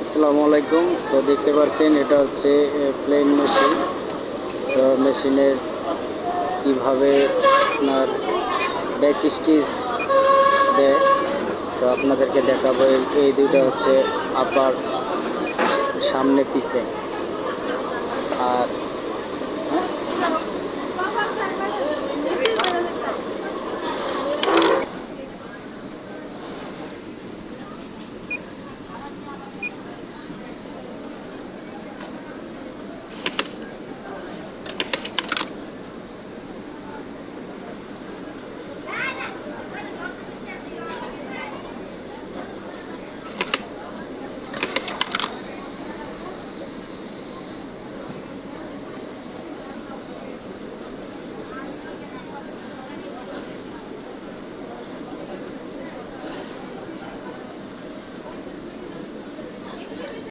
আসসালামু আলাইকুম। সো দেখতে পাচ্ছেন এটা হচ্ছে প্লেন মেশিন। তো মেশিনের কিভাবে আপনার ব্যাক স্টিচ দেয় তো আপনাদেরকে দেখাবো। এই দুইটা হচ্ছে আপার, সামনে পিছে, আর